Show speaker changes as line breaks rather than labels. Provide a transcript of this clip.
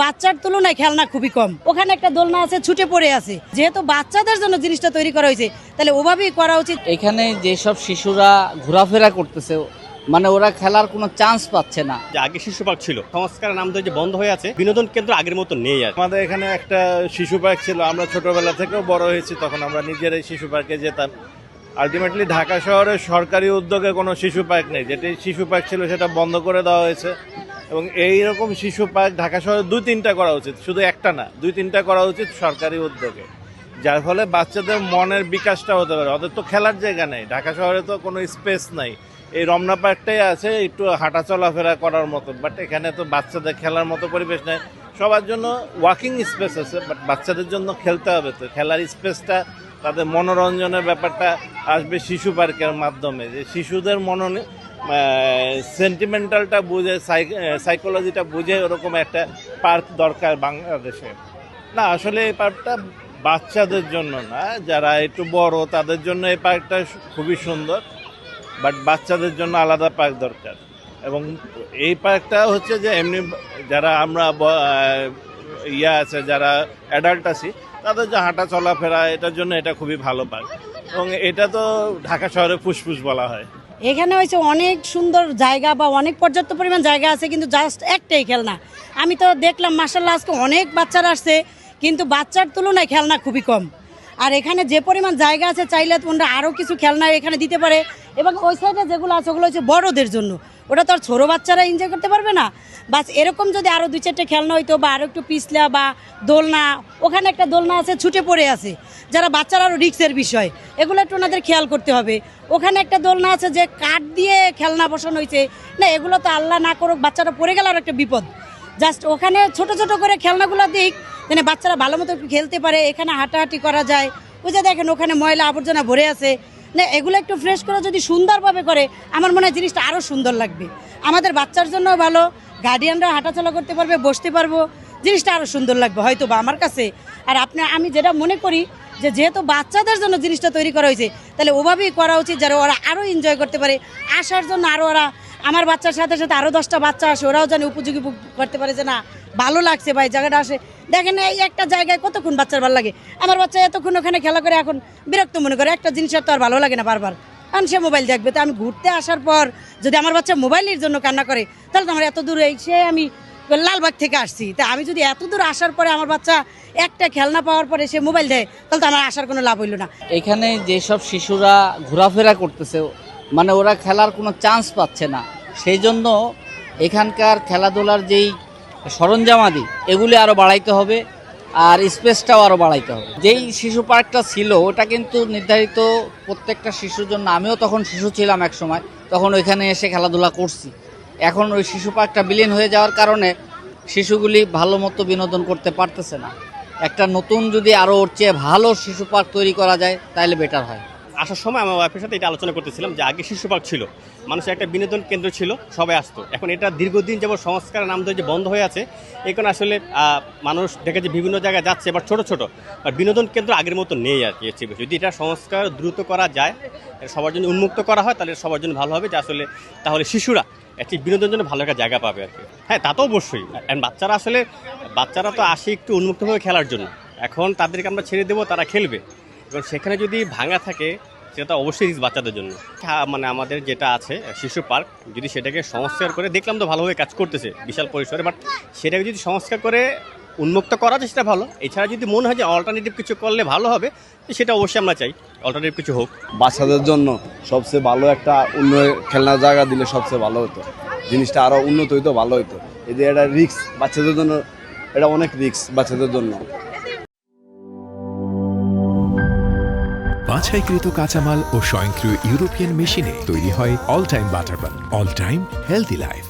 বাচ্চার তুলনায় খেলনা খুবই কম। ওখানে একটা দোলনা আছে, ছুটে পড়ে আছে। যেহেতু বাচ্চাদের জন্য জিনিসটা তৈরি করা হয়েছে, তাহলে ওভাবেই করা উচিত।
এখানে যেসব শিশুরা ঘোরাফেরা করতেছে, মানে ওরা খেলার কোনো চান্স পাচ্ছে না।
যে আগে শিশু পার্ক ছিল, সংস্কারের নাম ধরে যে বন্ধ হয়ে আছে, বিনোদন কেন্দ্র আগের মতো নেই আর।
আমাদের এখানে একটা শিশু পার্ক ছিল, আমরা ছোটবেলা থেকেও বড় হয়েছি, তখন আমরা নিজেরাই শিশু পার্কে যেতাম। আলটিমেটলি ঢাকা শহরে সরকারি উদ্যোগে কোনো শিশু পার্ক নেই, যেটি শিশু পার্ক ছিল সেটা বন্ধ করে দেওয়া হয়েছে। এবং এইরকম শিশু পার্ক ঢাকা শহরে 2-3টা করা উচিত, শুধু একটা না, 2-3টা করা উচিত সরকারি উদ্যোগে, যার ফলে বাচ্চাদের মনের বিকাশটা হতে পারে। ওদের তো খেলার জায়গা নেই, ঢাকা শহরে তো কোনো স্পেস নাই। এই রমনা পার্কটাই আছে একটু হাঁটা চলাফেরা করার মতো, বাট এখানে তো বাচ্চাদের খেলার মতো পরিবেশ নেই। সবার জন্য ওয়াকিং স্পেস আছে, বাট বাচ্চাদের জন্য খেলতে হবে, তো খেলার স্পেসটা, তাদের মনোরঞ্জনের ব্যাপারটা আসবে শিশু পার্কের মাধ্যমে। যে শিশুদের মননে সেন্টিমেন্টালটা বুঝে, সাইকোলজিটা বুঝে ওরকম একটা পার্ক দরকার বাংলাদেশে। না, আসলে এই পার্কটা বাচ্চাদের জন্য না, যারা একটু বড় তাদের জন্য এই পার্কটা খুবই সুন্দর, বাট বাচ্চাদের জন্য আলাদা পার্ক দরকার। এবং এই পার্কটা হচ্ছে যে এমনি যারা আমরা আছে, যারা অ্যাডাল্ট আছি, তাদের যে হাঁটা চলাফেরা, এটার জন্য এটা খুবই ভালো পার্ক। এবং এটা তো ঢাকা শহরে ফুসফুস বলা হয়।
এখানে হয়েছে অনেক সুন্দর জায়গা বা অনেক পর্যাপ্ত পরিমাণ জায়গা আছে, কিন্তু জাস্ট একটাই খেলনা। আমি তো দেখলাম মাশাআল্লাহ আজকে অনেক বাচ্চারা আসছে, কিন্তু বাচ্চার তুলনায় খেলনা খুবই কম। আর এখানে যে পরিমাণ জায়গা আছে, চাইলে তোমরা আরও কিছু খেলনা এখানে দিতে পারে। এবং ওই সাইডে যেগুলো আছে ওগুলো হচ্ছে বড়দের জন্য, ওটা তো আর ছোটো বাচ্চারা এনজয় করতে পারবে না। বাস এরকম যদি আরও 2-4টে খেলনা হইতো, বা আরও একটু পিছলা বা দোলনা, ওখানে একটা দোলনা আছে, ছুটে পড়ে আছে, যারা বাচ্চারা আরও রিক্সের বিষয়, এগুলো একটু ওনাদের খেয়াল করতে হবে। ওখানে একটা দোলনা আছে যে কাঠ দিয়ে খেলনা বসানো হয়েছে, না এগুলো তো আল্লাহ না করুক বাচ্চারা পড়ে গেলে আর একটা বিপদ। জাস্ট ওখানে ছোট ছোট করে খেলনাগুলো দিক, মানে বাচ্চারা ভালো মতো খেলতে পারে, এখানে হাঁটাহাঁটি করা যায়। ওই যে দেখেন ওখানে ময়লা আবর্জনা ভরে আছে, না এগুলো একটু ফ্রেশ করে যদি সুন্দরভাবে করে, আমার মনে হয় জিনিসটা আরও সুন্দর লাগবে। আমাদের বাচ্চার জন্য ভালো, গার্ডিয়ানরা হাঁটাচলা করতে পারবে, বসতে পারবো, জিনিসটা আরও সুন্দর লাগবে হয়তো বা আমার কাছে। আর আমি যেটা মনে করি যে যেহেতু বাচ্চাদের জন্য জিনিসটা তৈরি করা হয়েছে, তাহলে ওভাবেই করা উচিত, যারা ওরা আরও এনজয় করতে পারে। আসার জন্য আরও ওরা, আমার বাচ্চার সাথে সাথে আরও 10টা বাচ্চা আসে, ওরাও যেন উপযোগী করতে পারে, যে না ভালো লাগছে ভাই জায়গাটা আসে। দেখেন এই একটা জায়গায় কতক্ষণ বাচ্চার ভালো লাগে। আমার বাচ্চা এতক্ষণ ওখানে খেলা করে এখন বিরক্ত মনে করে, একটা জিনিসের তো আর ভালো লাগে না বারবার, কারণ সে মোবাইল দেখবে। তো আমি ঘুরতে আসার পর যদি আমার বাচ্চা মোবাইলের জন্য কান্না করে, তাহলে তো আমার এত দূর এসে, আমি লালবাগ থেকে আসছি, তা আমি যদি এত দূর আসার পরে আমার বাচ্চা একটা খেলনা পাওয়ার পরে সে মোবাইল দেয়, তাহলে তো আমার আসার কোনো লাভ হইল না।
এখানে যেসব শিশুরা ঘোরাফেরা করতেছে, মানে ওরা খেলার কোনো চান্স পাচ্ছে না, সেই জন্য এখানকার খেলাধুলার যেই সরঞ্জামাদি, এগুলি আরও বাড়াইতে হবে, আর স্পেসটাও আরও বাড়াইতে হবে। যেই শিশু পার্কটা ছিল ওটা কিন্তু নির্ধারিত প্রত্যেকটা শিশুর জন্য। আমিও তখন শিশু ছিলাম এক সময়, তখন ওইখানে এসে খেলাধুলা করছি। এখন ওই শিশু পার্কটা বিলীন হয়ে যাওয়ার কারণে শিশুগুলি ভালো মতো বিনোদন করতে পারতেছে না। একটা নতুন যদি আরও ওর চেয়ে ভালো শিশু পার্ক তৈরি করা যায়, তাহলে বেটার হয়।
আসার সময় আমার ওয়াইফের সাথে এটা আলোচনা করতেছিলাম যে আগে শিশু পার্ক ছিল, মানুষের একটা বিনোদন কেন্দ্র ছিল, সবাই আসতো। এখন এটা দীর্ঘদিন যেমন সংস্কারের নাম ধরে যে বন্ধ হয়ে আছে, এই কারণে আসলে মানুষ দেখে যে বিভিন্ন জায়গায় যাচ্ছে, এবার ছোটো ছোটো, আর বিনোদন কেন্দ্র আগের মতো নেই আর কি। যদি এটা সংস্কার দ্রুত করা যায়, সবার জন্য উন্মুক্ত করা হয়, তাহলে সবার জন্য ভালো হবে, যে আসলে তাহলে শিশুরা একটি বিনোদনের জন্য ভালো একটা জায়গা পাবে আর কি। হ্যাঁ, তা তো অবশ্যই। বাচ্চারা তো আসে একটু উন্মুক্তভাবে খেলার জন্য, এখন তাদেরকে আমরা ছেড়ে দেবো, তারা খেলবে। এবং সেখানে যদি ভাঙা থাকে, সেটা অবশ্যই বাচ্চাদের জন্য। মানে আমাদের যেটা আছে শিশু পার্ক, যদি সেটাকে সংস্কার করে, দেখলাম তো ভালোভাবে কাজ করতেছে বিশাল পরিসরে, বাট সেটাকে যদি সংস্কার করে উন্মুক্ত করা যায় সেটা ভালো। এছাড়া যদি মনে হয় যে অল্টারনেটিভ কিছু করলে ভালো হবে, সেটা অবশ্যই আমরা চাই অল্টারনেটিভ কিছু হোক।
বাচ্চাদের জন্য সবচেয়ে ভালো একটা খেলনার জায়গা দিলে সবচেয়ে ভালো হতো, জিনিসটা আরও উন্নত হইতো, ভালো হইতো। এই যে এটা রিস্ক বাচ্চাদের জন্য, এটা অনেক রিস্ক বাচ্চাদের জন্য।
বাছাইকৃত কাঁচামাল ও স্বয়ংক্রিয় ইউরোপিয়ান মেশিনে তৈরি হয় all time butter bun, all time healthy life.